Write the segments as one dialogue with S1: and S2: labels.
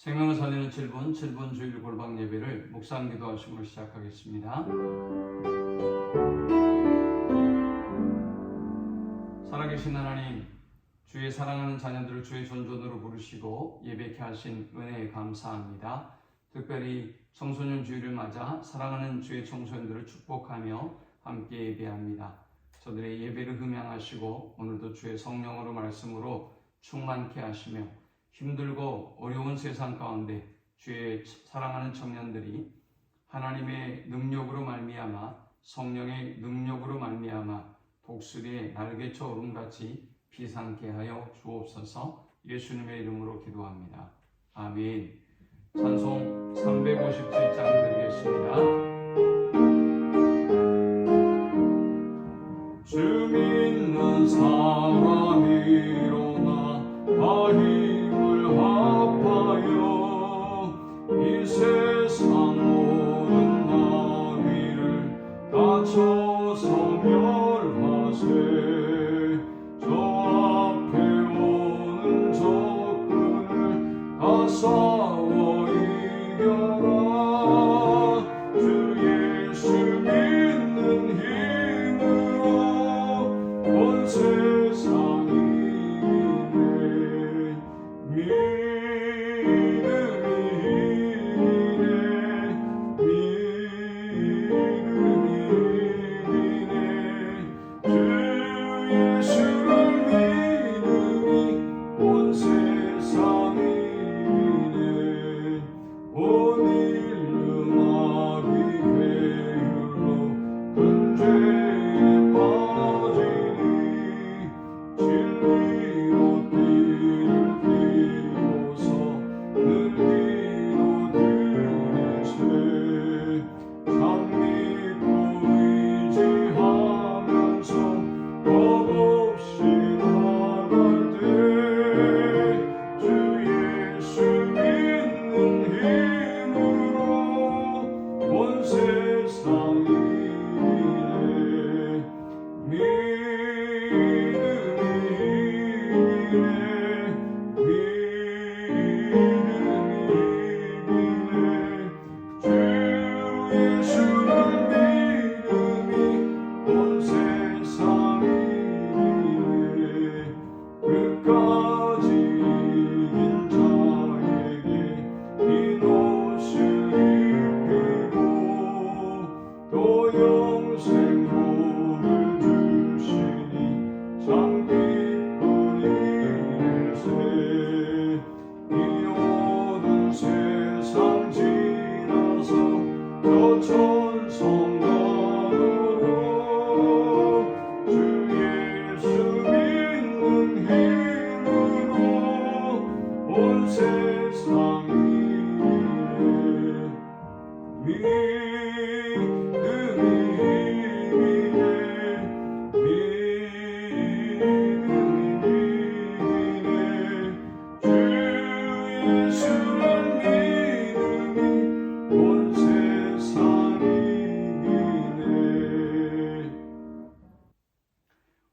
S1: 생명을 살리는 7분 주일 골방 예배를 묵상 기도하심으로 시작하겠습니다. 살아계신 하나님, 주의 사랑하는 자녀들을 주의 존존으로 부르시고 예배케 하신 은혜에 감사합니다. 특별히 청소년 주일을 맞아 사랑하는 주의 청소년들을 축복하며 함께 예배합니다. 저들의 예배를 흠양하시고 오늘도 주의 성령으로 말씀으로 충만케 하시며 힘들고 어려운 세상 가운데 주의 사랑하는 청년들이 하나님의 능력으로 말미암아 성령의 능력으로 말미암아 독수리의 날개쳐 오름같이 비상케 하여 주옵소서. 예수님의 이름으로 기도합니다. 아멘. 찬송 357장 드리겠습니다. 주 믿는 사람 일어나 다 힘을 합하여 이 세상 모든 나위를 다 쳐서 멸하세. 저 앞에 오는 적군을 다 싸워 이겨라. 주 예수 믿는 힘으로 온 세상이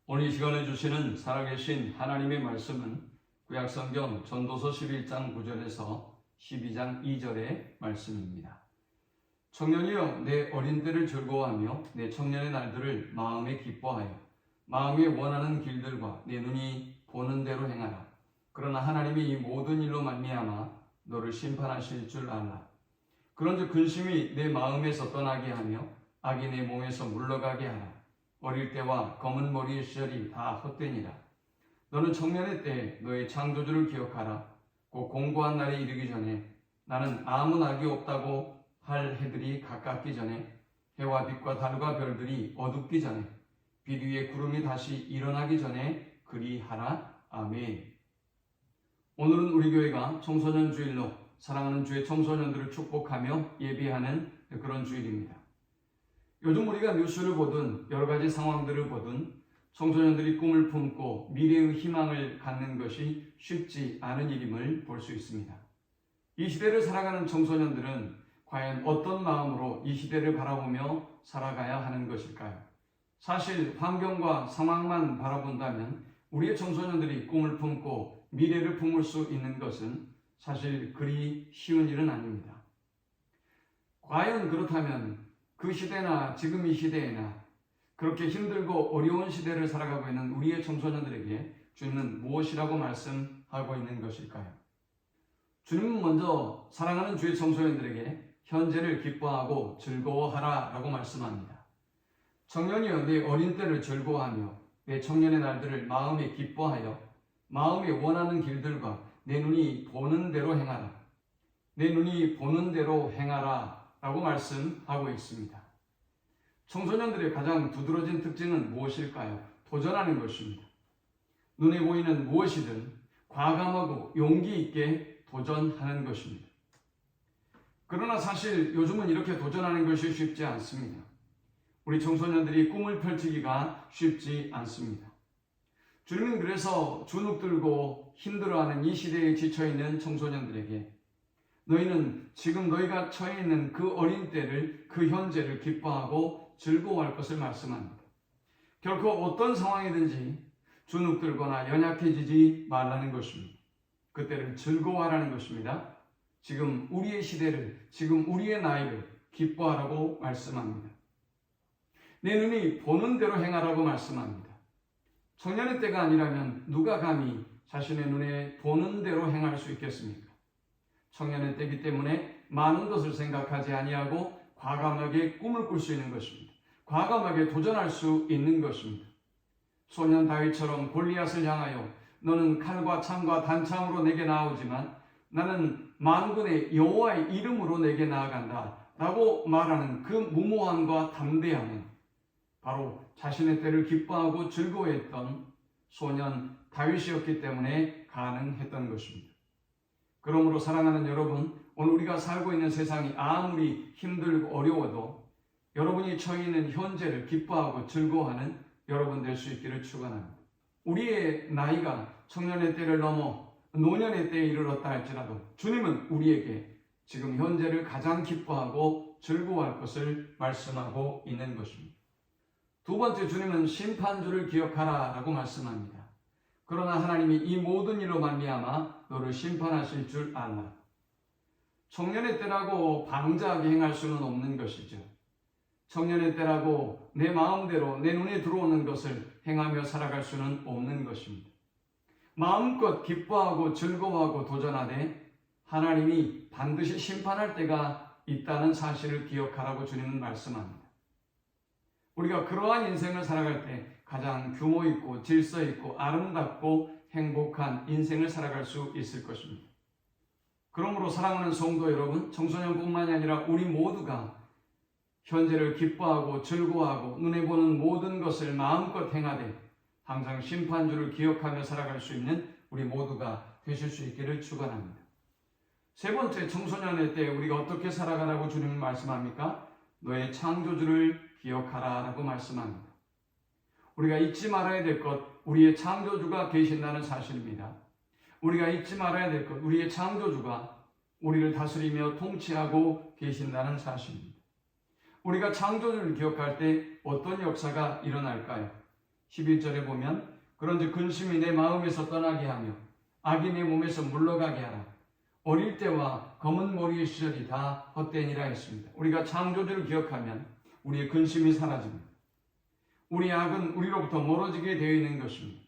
S1: 오늘 이 시간에 주시는 살아계신 하나님의 말씀은 구약성경 전도서 11장 9절에서 12장 2절의 말씀입니다. 청년이여, 내 어린 때를 즐거워하며 내 청년의 날들을 마음에 기뻐하여 마음이 원하는 길들과 내 눈이 보는 대로 행하라. 그러나 하나님이 이 모든 일로 말미암아 너를 심판하실 줄 알라. 그런즉 근심이 내 마음에서 떠나게 하며 악이 내 몸에서 물러가게 하라. 어릴 때와 검은 머리의 시절이 다 헛되니라. 너는 청년의 때에 너의 창조주를 기억하라. 곧 공고한 날이 이르기 전에 나는 아무 낙이 없다고 할 해들이 가깝기 전에 해와 빛과 달과 별들이 어둡기 전에 빛 위에 구름이 다시 일어나기 전에 그리하라. 아멘. 오늘은 우리 교회가 청소년 주일로 사랑하는 주의 청소년들을 축복하며 예배하는 그런 주일입니다. 요즘 우리가 뉴스를 보든 여러 가지 상황들을 보든 청소년들이 꿈을 품고 미래의 희망을 갖는 것이 쉽지 않은 일임을 볼 수 있습니다. 이 시대를 살아가는 청소년들은 과연 어떤 마음으로 이 시대를 바라보며 살아가야 하는 것일까요? 사실 환경과 상황만 바라본다면 우리의 청소년들이 꿈을 품고 미래를 품을 수 있는 것은 사실 그리 쉬운 일은 아닙니다. 과연 그렇다면 그 시대나 지금 이 시대에나 그렇게 힘들고 어려운 시대를 살아가고 있는 우리의 청소년들에게 주님은 무엇이라고 말씀하고 있는 것일까요? 주님은 먼저 사랑하는 주의 청소년들에게 현재를 기뻐하고 즐거워하라 라고 말씀합니다. 청년이여 내 어린 때를 즐거워하며 내 청년의 날들을 마음에 기뻐하여 마음에 원하는 길들과 내 눈이 보는 대로 행하라. 내 눈이 보는 대로 행하라 라고 말씀하고 있습니다. 청소년들의 가장 두드러진 특징은 무엇일까요? 도전하는 것입니다. 눈에 보이는 무엇이든 과감하고 용기 있게 도전하는 것입니다. 그러나 사실 요즘은 이렇게 도전하는 것이 쉽지 않습니다. 우리 청소년들이 꿈을 펼치기가 쉽지 않습니다. 주님은 그래서 주눅들고 힘들어하는 이 시대에 지쳐있는 청소년들에게 너희는 지금 너희가 처해 있는 그 어린 때를, 그 현재를 기뻐하고 즐거워할 것을 말씀합니다. 결코 어떤 상황이든지 주눅들거나 연약해지지 말라는 것입니다. 그때를 즐거워하라는 것입니다. 지금 우리의 시대를, 지금 우리의 나이를 기뻐하라고 말씀합니다. 내 눈이 보는 대로 행하라고 말씀합니다. 청년의 때가 아니라면 누가 감히 자신의 눈에 보는 대로 행할 수 있겠습니까? 청년의 때이기 때문에 많은 것을 생각하지 아니하고 과감하게 꿈을 꿀 수 있는 것입니다. 과감하게 도전할 수 있는 것입니다. 소년 다윗처럼 골리앗을 향하여 너는 칼과 창과 단창으로 내게 나아오지만 나는 만군의 여호와의 이름으로 내게 나아간다 라고 말하는 그 무모함과 담대함은 바로 자신의 때를 기뻐하고 즐거워했던 소년 다윗이었기 때문에 가능했던 것입니다. 그러므로 사랑하는 여러분, 오늘 우리가 살고 있는 세상이 아무리 힘들고 어려워도 여러분이 처해 있는 현재를 기뻐하고 즐거워하는 여러분 될 수 있기를 축원합니다. 우리의 나이가 청년의 때를 넘어 노년의 때에 이르렀다 할지라도 주님은 우리에게 지금 현재를 가장 기뻐하고 즐거워할 것을 말씀하고 있는 것입니다. 두 번째, 주님은 심판주를 기억하라 라고 말씀합니다. 그러나 하나님이 이 모든 일로 말미암아 너를 심판하실 줄 알라. 청년의 때라고 방자하게 행할 수는 없는 것이죠. 청년의 때라고 내 마음대로 내 눈에 들어오는 것을 행하며 살아갈 수는 없는 것입니다. 마음껏 기뻐하고 즐거워하고 도전하되 하나님이 반드시 심판할 때가 있다는 사실을 기억하라고 주님은 말씀합니다. 우리가 그러한 인생을 살아갈 때 가장 규모 있고 질서 있고 아름답고 행복한 인생을 살아갈 수 있을 것입니다. 그러므로 사랑하는 성도 여러분, 청소년뿐만이 아니라 우리 모두가 현재를 기뻐하고 즐거워하고 눈에 보는 모든 것을 마음껏 행하되 항상 심판주를 기억하며 살아갈 수 있는 우리 모두가 되실 수 있기를 축원합니다. 세 번째, 청소년의 때 우리가 어떻게 살아가라고 주님은 말씀합니까? 너의 창조주를 기억하라 라고 말씀합니다. 우리가 잊지 말아야 될 것, 우리의 창조주가 계신다는 사실입니다. 우리가 잊지 말아야 될 것, 우리의 창조주가 우리를 다스리며 통치하고 계신다는 사실입니다. 우리가 창조주를 기억할 때 어떤 역사가 일어날까요? 11절에 보면 그런즉 근심이 내 마음에서 떠나게 하며 악이 내 몸에서 물러가게 하라. 어릴 때와 검은 머리의 시절이 다 헛되니라 했습니다. 우리가 창조주를 기억하면 우리의 근심이 사라집니다. 우리의 악은 우리로부터 멀어지게 되어 있는 것입니다.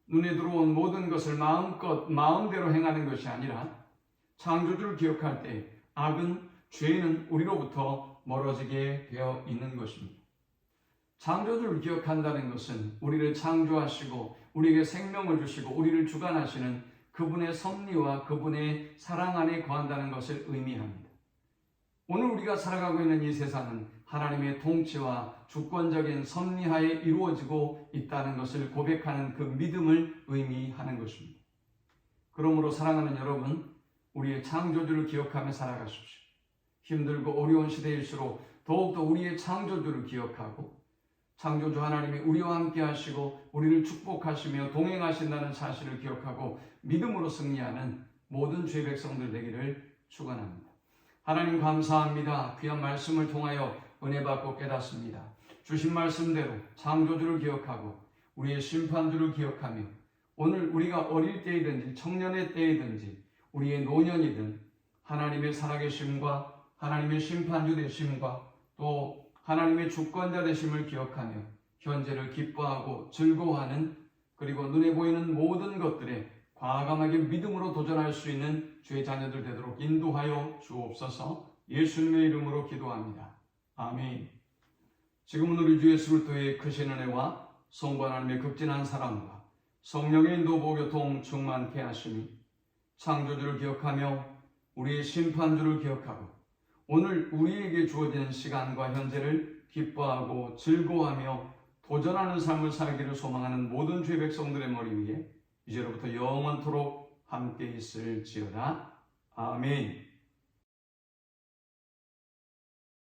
S1: 눈에 들어온 모든 것을 마음껏 마음대로 행하는 것이 아니라 창조주를 기억할 때 악은, 죄는 우리로부터 멀어지게 되어 있는 것입니다. 창조주를 기억한다는 것은 우리를 창조하시고 우리에게 생명을 주시고 우리를 주관하시는 그분의 섭리와 그분의 사랑 안에 거한다는 것을 의미합니다. 오늘 우리가 살아가고 있는 이 세상은 하나님의 통치와 주권적인 섭리하에 이루어지고 있다는 것을 고백하는 그 믿음을 의미하는 것입니다. 그러므로 사랑하는 여러분, 우리의 창조주를 기억하며 살아가십시오. 힘들고 어려운 시대일수록 더욱더 우리의 창조주를 기억하고 창조주 하나님이 우리와 함께 하시고 우리를 축복하시며 동행하신다는 사실을 기억하고 믿음으로 승리하는 모든 주의 백성들 되기를 축원합니다. 하나님 감사합니다. 귀한 말씀을 통하여 은혜 받고 깨닫습니다. 주신 말씀대로 창조주를 기억하고 우리의 심판주를 기억하며 오늘 우리가 어릴 때이든지 청년의 때이든지 우리의 노년이든 하나님의 살아계심과 하나님의 심판주 되심과 또 하나님의 주권자 되심을 기억하며 현재를 기뻐하고 즐거워하는, 그리고 눈에 보이는 모든 것들에 과감하게 믿음으로 도전할 수 있는 주의 자녀들 되도록 인도하여 주옵소서. 예수님의 이름으로 기도합니다. 아멘. 지금은 우리 주 예수 그리스도의 크신 은혜와 성부 하나님의 극진한 사랑과 성령의 인도 보교통 충만케 하시니 창조주를 기억하며 우리의 심판주를 기억하고 오늘 우리에게 주어진 시간과 현재를 기뻐하고 즐거워하며 도전하는 삶을 살기를 소망하는 모든 주의 백성들의 머리 위에 이제로부터 영원토록 함께 있을지어다. 아멘.